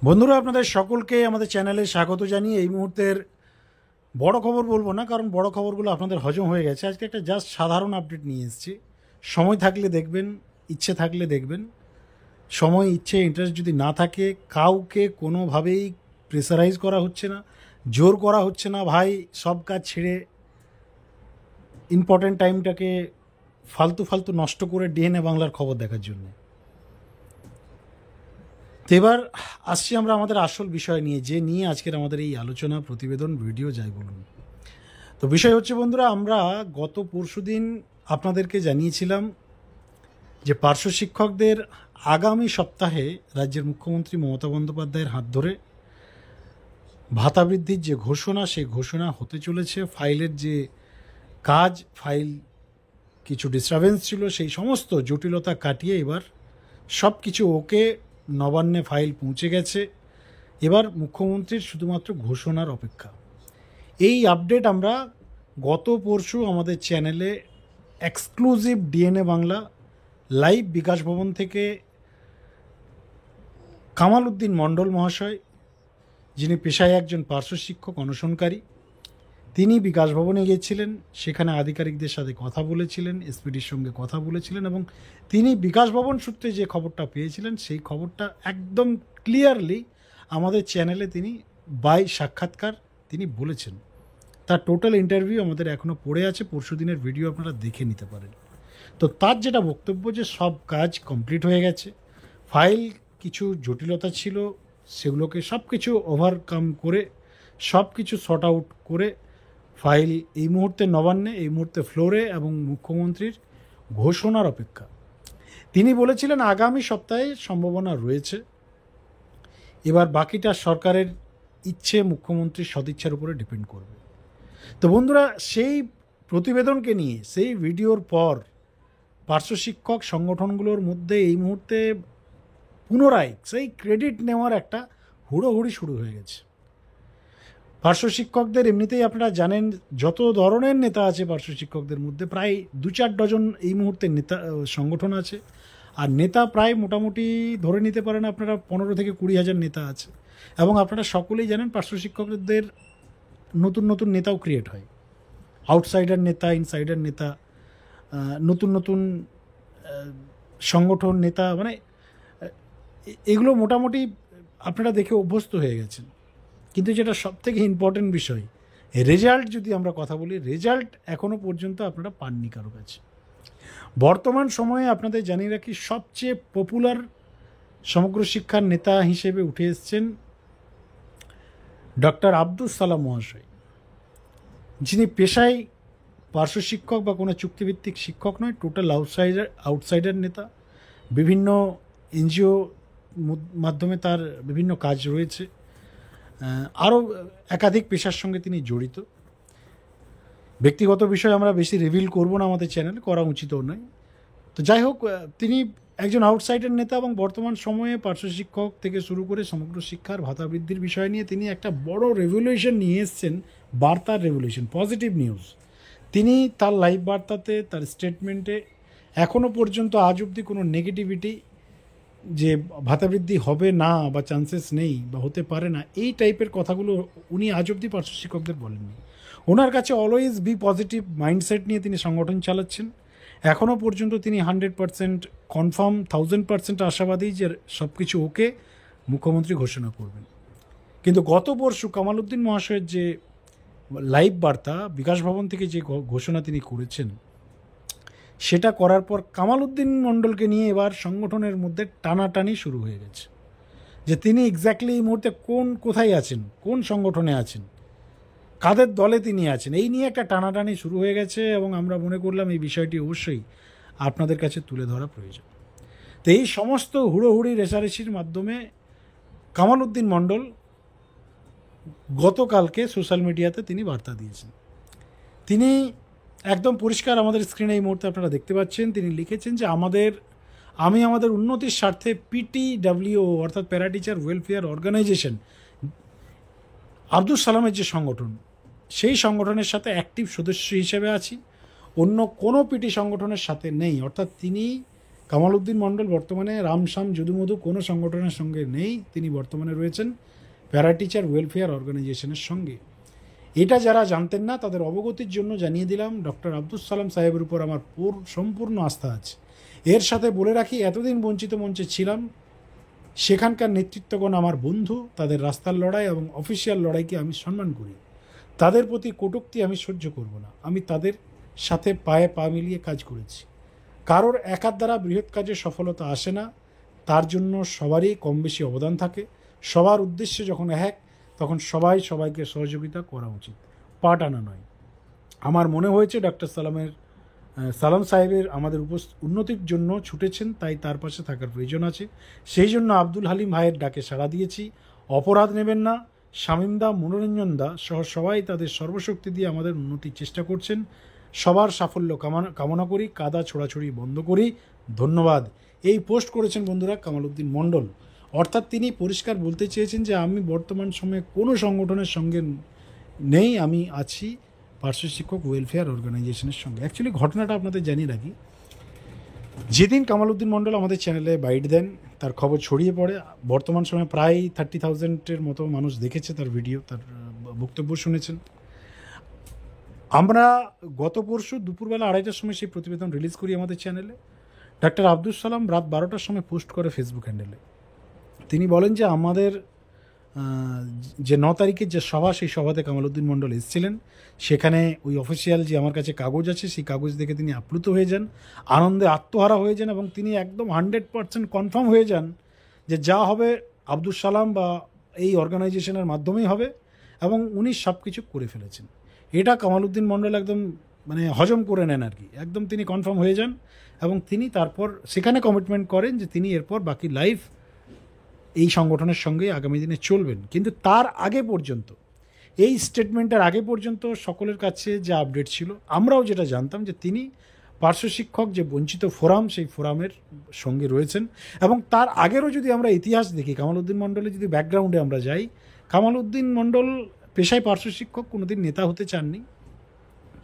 বন্ধুরা, আপনাদের সকলকে আমাদের চ্যানেলে স্বাগত জানিয়ে এই মুহূর্তের বড় খবর বলবো না, কারণ বড় খবরগুলো আপনাদের হজম হয়ে গেছে। আজকে একটা জাস্ট সাধারণ আপডেট নিয়ে এসেছি। সময় থাকলে দেখবেন, ইচ্ছে থাকলে দেখবেন। সময়, ইচ্ছে, ইন্টারেস্ট যদি না থাকে, কাউকে কোনোভাবেই প্রেসারাইজ করা হচ্ছে না, জোর করা হচ্ছে না। ভাই, সব কাজ ছেড়ে ইম্পর্ট্যান্ট টাইমটাকে ফালতু ফালতু নষ্ট করে ডিএনএ বাংলার খবর দেখার জন্য। তো এবার আসছি আমরা আমাদের আসল বিষয় নিয়ে, যে নিয়ে আজকের আমাদের এই আলোচনা, প্রতিবেদন, ভিডিও যাই বলুন। তো বিষয় হচ্ছে বন্ধুরা, আমরা গত পরশুদিন আপনাদেরকে জানিয়েছিলাম যে পার্শ্ব শিক্ষকদের আগামী সপ্তাহে রাজ্যের মুখ্যমন্ত্রী মমতা বন্দ্যোপাধ্যায়ের হাত ধরে ভাতা বৃদ্ধির যে ঘোষণা, সেই ঘোষণা হতে চলেছে। ফাইলের যে কাজ, ফাইল কিছু ডিস্টারবেন্স ছিল, সেই সমস্ত জটিলতা কাটিয়ে এবার সব কিছু ওকে, নবান্নে ফাইল পৌঁছে গেছে। এবার মুখ্যমন্ত্রীর শুধুমাত্র ঘোষণার অপেক্ষা। এই আপডেট আমরা গত পরশু আমাদের চ্যানেলে এক্সক্লুসিভ ডিএনএ বাংলা লাইভ বিকাশ ভবন থেকে কামাল উদ্দিন মণ্ডল মহাশয়, যিনি পেশায় একজন পার্শ্ব শিক্ষক অনশনকারী, তিনি বিকাশ ভবনে গিয়েছিলেন। সেখানে আধিকারিকদের সাথে কথা বলেছিলেন, এসপিডির সঙ্গে কথা বলেছিলেন, এবং তিনি বিকাশ ভবন সূত্রে যে খবরটা পেয়েছিলেন সেই খবরটা একদম ক্লিয়ারলি আমাদের চ্যানেলে তিনি বাই সাক্ষাৎকার তিনি বলেছেন। তার টোটাল ইন্টারভিউ আমাদের এখনও পড়ে আছে, পরশু দিনের ভিডিও আপনারা দেখে নিতে পারেন। তো তার যেটা বক্তব্য, যে সব কাজ কমপ্লিট হয়ে গেছে, ফাইল কিছু জটিলতা ছিল সেগুলোকে সব কিছু ওভারকাম করে, সব কিছু সর্ট আউট করে ফাইল এই মুহূর্তে নবান্নে, এই মুহূর্তে ফ্লোরে, এবং মুখ্যমন্ত্রীর ঘোষণার অপেক্ষা। তিনি বলেছিলেন আগামী সপ্তাহে সম্ভাবনা রয়েছে। এবার বাকিটা সরকারের ইচ্ছে, মুখ্যমন্ত্রীর সদিচ্ছার উপরে ডিপেন্ড করবে। তো বন্ধুরা, সেই প্রতিবেদনকে নিয়ে, সেই ভিডিওর পর পার্শ্ব শিক্ষক সংগঠনগুলোর মধ্যে এই মুহূর্তে পুনরায় সেই ক্রেডিট নেওয়ার একটা হুড়োহুড়ি শুরু হয়ে গেছে। পার্শ্ব শিক্ষকদের এমনিতেই আপনারা জানেন, যত ধরনের নেতা আছে পার্শ্ব শিক্ষকদের মধ্যে প্রায় 2-4 ডজন এই মুহূর্তে নেতা সংগঠন আছে। আর নেতা প্রায় মোটামুটি ধরে নিতে পারেন আপনারা 15 থেকে 20 হাজার নেতা আছে। এবং আপনারা সকলেই জানেন পার্শ্ব শিক্ষকদের নতুন নতুন নেতাও ক্রিয়েট হয়, আউটসাইডার নেতা, ইনসাইডার নেতা, নতুন নতুন সংগঠন নেতা, মানে এগুলো মোটামুটি আপনারা দেখে অভ্যস্ত হয়ে গেছেন। কিন্তু যেটা সবথেকে ইম্পর্টেন্ট বিষয়, রেজাল্ট যদি আমরা কথা বলি, রেজাল্ট এখনও পর্যন্ত আপনারা পাননি কারো কাছে। বর্তমান সময়ে আপনাদের জানিয়ে রাখি, সবচেয়ে পপুলার সমগ্র শিক্ষার নেতা হিসেবে উঠে এসছেন ডক্টর আব্দুল সালাম মহাশয়, যিনি পেশায় পার্শ্ব শিক্ষক বা কোনো চুক্তিভিত্তিক শিক্ষক নয়, টোটাল আউটসাইডার নেতা। বিভিন্ন এনজিও মাধ্যমে তার বিভিন্ন কাজ রয়েছে, আরও একাধিক পেশার সঙ্গে তিনি জড়িত। ব্যক্তিগত বিষয় আমরা বেশি রিভিল করব না, আমাদের চ্যানেলে করা উচিতও নয়। তো যাই হোক, তিনি একজন আউটসাইডার নেতা, এবং বর্তমান সময়ে পার্শ্ব শিক্ষক থেকে শুরু করে সমগ্র শিক্ষার ভাতা বৃদ্ধির বিষয় নিয়ে তিনি একটা বড় রেভলিউশন নিয়ে এসছেন, বার্তার রেভলিউশন, পজিটিভ নিউজ। তিনি তার লাইভ বার্তাতে, তার স্টেটমেন্টে এখনও পর্যন্ত আজ অবধি কোনো নেগেটিভিটি, যে ভাতা বৃদ্ধি হবে না বা চান্সেস নেই বা হতে পারে না, এই টাইপের কথাগুলো উনি আজ অবধি পার্শ্ব শিক্ষকদের বলেননি। ওনার কাছে অলওয়েজ বি পজিটিভ মাইন্ডসেট নিয়ে তিনি সংগঠন চালাচ্ছেন। এখনও পর্যন্ত তিনি 100% কনফার্ম, 1000% আশাবাদী যে সব কিছু ওকে, মুখ্যমন্ত্রী ঘোষণা করবেন। কিন্তু গত পরশু কামাল উদ্দিন মহাশয়ের যে লাইভ বার্তা, বিকাশ ভবন থেকে যে ঘোষণা তিনি করেছেন, সেটা করার পর কামাল উদ্দিন মণ্ডলকে নিয়ে এবার সংগঠনের মধ্যে টানাটানি শুরু হয়ে গেছে, যে তিনি এক্স্যাক্টলি এই মুহূর্তে কোথায় আছেন, কোন সংগঠনে আছেন, কাদের দলে তিনি আছেন, এই নিয়ে একটা টানাটানি শুরু হয়ে গেছে। এবং আমরা মনে করলাম এই বিষয়টি অবশ্যই আপনাদের কাছে তুলে ধরা প্রয়োজন। তো এই সমস্ত হুড়োহুড়ি রেষারেষির মাধ্যমে কামাল উদ্দিন মণ্ডল গতকালকে সোশ্যাল মিডিয়াতে তিনি বার্তা দিয়েছেন। তিনি একদম পরিষ্কার আমাদের স্ক্রিনে এই মুহূর্তে আপনারা দেখতে পাচ্ছেন, তিনি লিখেছেন যে আমি আমাদের উন্নতির স্বার্থে PTWO অর্থাৎ para teacher welfare organisation, Abdul সালামের যে সংগঠন, সেই সংগঠনের সাথে অ্যাক্টিভ সদস্য হিসেবে আছি, অন্য কোনো পিটি সংগঠনের সাথে নেই। অর্থাৎ তিনি কামালউদ্দিন মণ্ডল বর্তমানে রামশ্যাম যদুমধু কোনো সংগঠনের সঙ্গে নেই, তিনি বর্তমানে রয়েছেন প্যারা টিচার ওয়েলফেয়ার অর্গানাইজেশনের সঙ্গে। এটা যারা জানতেন না তাদের অবগতির জন্য জানিয়ে দিলাম, ডক্টর আব্দুল সালাম সাহেবের উপর আমার সম্পূর্ণ আস্থা আছে। এর সাথে বলে রাখি, এতদিন বঞ্চিত মঞ্চে ছিলাম, সেখানকার নেতৃত্বগণ আমার বন্ধু, তাদের রাস্তার লড়াই এবং অফিসিয়াল লড়াইকে আমি সম্মান করি। তাদের প্রতি কটূক্তি আমি সহ্য করব না। আমি তাদের সাথে পায়ে পা মিলিয়ে কাজ করেছি। কারোর একার দ্বারা বৃহৎ কাজে সফলতা আসে না, তার জন্য সবারই কম বেশি অবদান থাকে। সবার উদ্দেশ্য যখন এক, তখন সবাইকে সহযোগিতা করা উচিত, পা টানা নয়। আমার মনে হয়েছে ডক্টর সালাম সাহেবের আমাদের উন্নতির জন্য ছুটেছেন, তাই তার পাশে থাকার প্রয়োজন আছে। সেই জন্য আব্দুল হালিম ভাইয়ের ডাকে সাড়া দিয়েছি। অপরাধ নেবেন না, শামীম দা, মনোরঞ্জন দা সহ সবাই তাদের সর্বশক্তি দিয়ে আমাদের উন্নতির চেষ্টা করছেন। সবার সাফল্য কামনা করি, কাদা ছোড়াছড়ি বন্ধ করি। ধন্যবাদ। এই পোস্ট করেছেন বন্ধুরা কামালউদ্দিন মণ্ডল। অর্থাৎ তিনি পরিষ্কার বলতে চেয়েছেন যে আমি বর্তমান সময়ে কোনো সংগঠনের সঙ্গে নেই, আমি আছি পার্শ্ব শিক্ষক ওয়েলফেয়ার অর্গানাইজেশনের সঙ্গে। অ্যাকচুয়ালি ঘটনাটা আপনাদের জানিয়ে রাখি, যেদিন কামালউদ্দিন মণ্ডল আমাদের চ্যানেলে বাইট দেন, তার খবর ছড়িয়ে পড়ে। বর্তমান সময়ে প্রায় 30,000-এর মতো মানুষ দেখেছে তার ভিডিও, তার বক্তব্য শুনেছেন। আমরা গত পরশু দুপুরবেলা 2:30টার সময় সেই প্রতিবেদন রিলিজ করি আমাদের চ্যানেলে। ডাক্তার আব্দুল সালাম রাত 12টার সময় পোস্ট করে ফেসবুক হ্যান্ডেলে। তিনি বলেন যে আমাদের যে 9 তারিখের যে সভা, সেই সভাতে কামালউদ্দিন মণ্ডল এসেছিলেন। সেখানে ওই অফিসিয়াল যে আমার কাছে কাগজ আছে, সেই কাগজ দেখে তিনি আপ্লুত হয়ে যান, আনন্দে আত্মহারা হয়ে যান, এবং তিনি একদম 100% কনফার্ম হয়ে যান যে যা হবে আব্দুল সালাম বা এই অর্গানাইজেশনের মাধ্যমেই হবে, এবং উনি সব কিছু করে ফেলেছেন। এটা কামালউদ্দিন মণ্ডল একদম মানে হজম করে নেন আর কি, একদম তিনি কনফার্ম হয়ে যান। এবং তিনি তারপর সেখানে কমিটমেন্ট করেন যে তিনি এরপর বাকি লাইফ এই সংগঠনের সঙ্গে আগামী দিনে চলবেন। কিন্তু তার আগে পর্যন্ত, এই স্টেটমেন্টের আগে পর্যন্ত সকলের কাছে যে আপডেট ছিল, আমরাও যেটা জানতাম, যে তিনি পার্শ্ব শিক্ষক যে বঞ্চিত ফোরাম, সেই ফোরামের সঙ্গে রয়েছেন। এবং তার আগেরও যদি আমরা ইতিহাস দেখি, কামালউদ্দিন মণ্ডলের যদি ব্যাকগ্রাউন্ডে আমরা যাই, কামালউদ্দিন মণ্ডল পেশায় পার্শ্ব শিক্ষক, কোনোদিন নেতা হতে চাননি,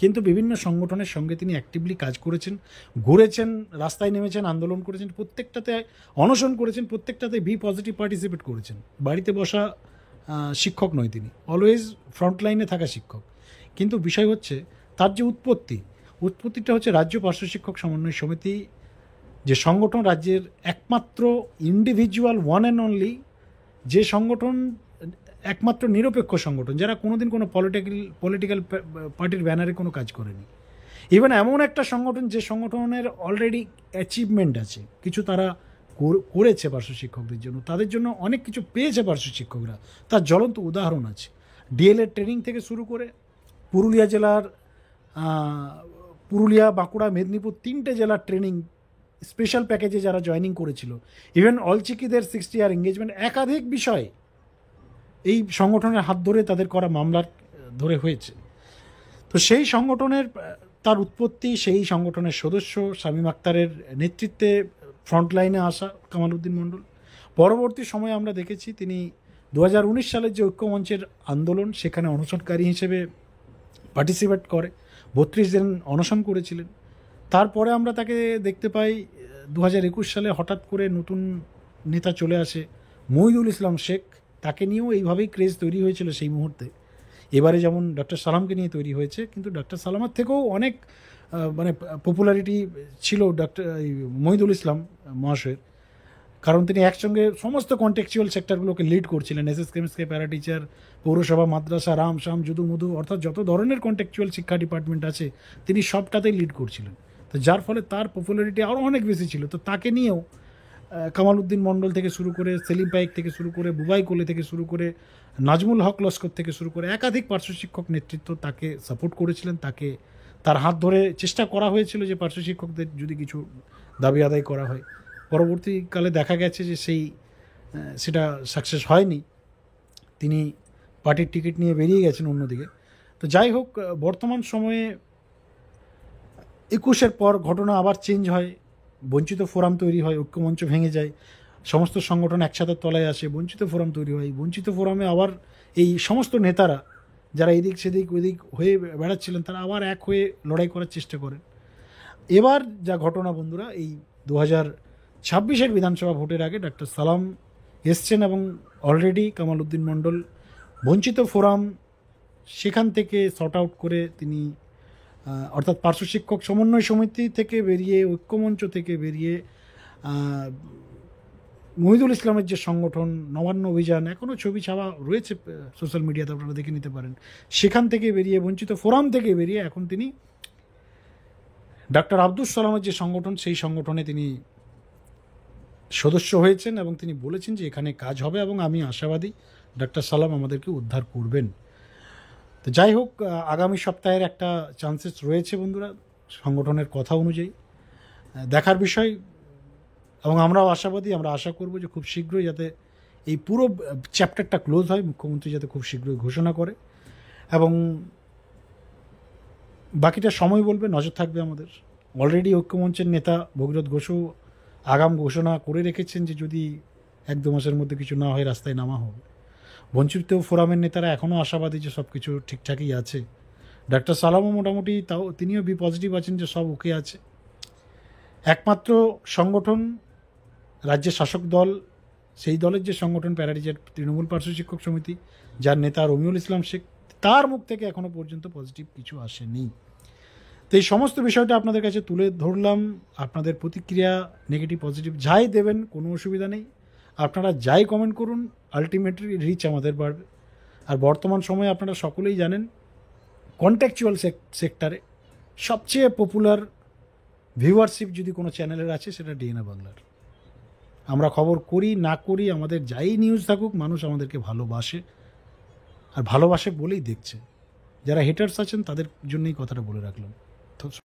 কিন্তু বিভিন্ন সংগঠনের সঙ্গে তিনি অ্যাক্টিভলি কাজ করেছেন, ঘুরেছেন, রাস্তায় নেমেছেন, আন্দোলন করেছেন, প্রত্যেকটাতে অনশন করেছেন, প্রত্যেকটাতে বি পজিটিভ পার্টিসিপেট করেছেন। বাড়িতে বসা শিক্ষক নয়, তিনি অলওয়েজ ফ্রন্টলাইনে থাকা শিক্ষক। কিন্তু বিষয় হচ্ছে তার যে উৎপত্তিটা হচ্ছে রাজ্য পার্শ্ব শিক্ষক সমন্বয় সমিতি, যে সংগঠন, রাজ্যের একমাত্র ইন্ডিভিজুয়াল ওয়ান অ্যান্ড অনলি যে সংগঠন, একমাত্র নিরপেক্ষ সংগঠন, যারা কোনোদিন কোনো পলিটিক্যাল পার্টির ব্যানারে কোনো কাজ করেনি। ইভেন এমন একটা সংগঠন যে সংগঠনের অলরেডি অ্যাচিভমেন্ট আছে, কিছু তারা করেছে পার্শ্ব শিক্ষকদের জন্য, তাদের জন্য অনেক কিছু পেয়েছে পার্শ্ব শিক্ষকরা, তার জ্বলন্ত উদাহরণ আছে। ডিএলএড ট্রেনিং থেকে শুরু করে পুরুলিয়া জেলার পুরুলিয়া, বাঁকুড়া, মেদিনীপুর 3টে জেলার ট্রেনিং স্পেশাল প্যাকেজে যারা জয়েনিং করেছিল, ইভেন অলচিকিদের 60 ইয়ার এঙ্গেজমেন্ট, একাধিক বিষয় এই সংগঠনের হাত ধরে তাদের করা মামলার ধরে হয়েছে। তো সেই সংগঠনের তার উৎপত্তি, সেই সংগঠনের সদস্য শামীম আক্তারের নেতৃত্বে ফ্রন্টলাইনে আসা কামালউদ্দিন মণ্ডল। পরবর্তী সময়ে আমরা দেখেছি তিনি 2019 সালের যে ঐক্যমঞ্চের আন্দোলন, সেখানে অনশনকারী হিসেবে পার্টিসিপেট করে 32 দিন অনশন করেছিলেন। তারপরে আমরা তাকে দেখতে পাই 2021 সালে হঠাৎ করে নতুন নেতা চলে আসে মহিদুল ইসলাম শেখ। তাকে নিয়েও এইভাবেই ক্রেজ তৈরি হয়েছিল সেই মুহূর্তে। এবারে যেমন ডক্টর সালামকে নিয়ে তৈরি হয়েছে, কিন্তু ডক্টর সালামের থেকেও অনেক মানে পপুলারিটি ছিল ডক্টর মহিদুল ইসলাম মহাশয়ের, কারণ তিনি একসঙ্গে সমস্ত কন্টেক্সচুয়াল সেক্টরগুলোকে লিড করছিলেন। এসএসকেএমএসকে, প্যারা টিচার, পৌরসভা, মাদ্রাসা, রামশ্যাম, যদুমধু, অর্থাৎ যত ধরনের কন্টেক্সচুয়াল শিক্ষা ডিপার্টমেন্ট আছে তিনি সবটাতেই লিড করছিলেন। তো যার ফলে তার পপুলারিটি আরও অনেক বেশি ছিল। তো তাকে নিয়েও কামালউদ্দিন মণ্ডল থেকে শুরু করে, সেলিম পাইক থেকে শুরু করে, বুবাই কোলে থেকে শুরু করে, নাজমুল হক লস্কর থেকে শুরু করে একাধিক পার্শ্ব শিক্ষক নেতৃত্ব তাকে সাপোর্ট করেছিলেন। তাকে তার হাত ধরে চেষ্টা করা হয়েছিল যে পার্শ্ব শিক্ষকদের যদি কিছু দাবি আদায় করা হয়। পরবর্তীকালে দেখা গেছে যে সেটা সাকসেস হয়নি, তিনি পার্টির টিকিট নিয়ে বেরিয়ে গেছেন অন্যদিকে। তো যাই হোক, বর্তমান সময়ে 21-এর পর ঘটনা আবার চেঞ্জ হয়, বঞ্চিত ফোরাম তৈরি হয়, ঐক্যমঞ্চ ভেঙে যায়, সমস্ত সংগঠন একসাথে তলায় আসে, বঞ্চিত ফোরাম তৈরি হয়। বঞ্চিত ফোরামে আবার এই সমস্ত নেতারা যারা এদিক সেদিক ওদিক হয়ে বেড়াচ্ছিলেন, তারা আবার এক হয়ে লড়াই করার চেষ্টা করেন। এবার যা ঘটনা বন্ধুরা, এই 2026 বিধানসভা ভোটের আগে ডাক্তার সালাম এসছেন এবং অলরেডি কামাল উদ্দিন মণ্ডল বঞ্চিত ফোরাম সেখান থেকে শর্ট আউট করে তিনি অর্থাৎ পার্শ্ব শিক্ষক সমন্বয় সমিতি থেকে বেরিয়ে, ঐক্যমঞ্চ থেকে বেরিয়ে, মহিদুল ইসলামের যে সংগঠন নবান্ন অভিযান, এখনও ছবি ছাপা রয়েছে সোশ্যাল মিডিয়াতে, আপনারা দেখে নিতে পারেন, সেখান থেকে বেরিয়ে, বঞ্চিত ফোরাম থেকে বেরিয়ে এখন তিনি ডাক্তার আব্দুল সালামের যে সংগঠন, সেই সংগঠনে তিনি সদস্য হয়েছেন এবং তিনি বলেছেন যে এখানে কাজ হবে এবং আমি আশাবাদী ডাক্তার সালাম আমাদেরকে উদ্ধার করবেন। তো যাই হোক, আগামী সপ্তাহের একটা চান্সেস রয়েছে বন্ধুরা সংগঠনের কথা অনুযায়ী, দেখার বিষয়। এবং আমরাও আশাবাদী, আমরা আশা করব যে খুব শীঘ্রই যাতে এই পুরো চ্যাপ্টারটা ক্লোজ হয়, মুখ্যমন্ত্রী যাতে খুব শীঘ্রই ঘোষণা করে, এবং বাকিটা সময় বলবে, নজর থাকবে আমাদের। অলরেডি ঐক্যমঞ্চের নেতা ভগীরথ ঘোষও আগাম ঘোষণা করে রেখেছেন যে যদি 1-2 মাসের মধ্যে কিছু না হয় রাস্তায় নামা হবে। বঞ্চিত ফোরামের নেতারা এখনও আশাবাদী যে সব কিছু ঠিকঠাকই আছে। ডাক্তার সালামও মোটামুটি তাও তিনিও পজিটিভ আছেন যে সব ওকে আছে। একমাত্র সংগঠন রাজ্যের শাসক দল, সেই দলের যে সংগঠন প্যারাডিজের তৃণমূল পার্শ্ব শিক্ষক সমিতি, যার নেতা রমিউল ইসলাম শেখ, তার মুখ থেকে এখনও পর্যন্ত পজিটিভ কিছু আসেনি। তো এই সমস্ত বিষয়টা আপনাদের কাছে তুলে ধরলাম। আপনাদের প্রতিক্রিয়া নেগেটিভ পজিটিভ যাই দেবেন কোনো অসুবিধা নেই, আপনারা যাই কমেন্ট করুন, আলটিমেটলি রিচ আমাদের বাড়বে। আর বর্তমান সময়ে আপনারা সকলেই জানেন কন্ট্যাকচুয়াল সেক্টরে সবচেয়ে পপুলার ভিউয়ারশিপ যদি কোনো চ্যানেলের আছে সেটা ডিএনএ বাংলার। আমরা খবর করি না করি, আমাদের যাই নিউজ থাকুক, মানুষ আমাদেরকে ভালোবাসে, আর ভালোবাসে বলেই দেখছে। যারা হেটার্স আছেন তাদের জন্যই কথাটা বলে রাখলাম। তো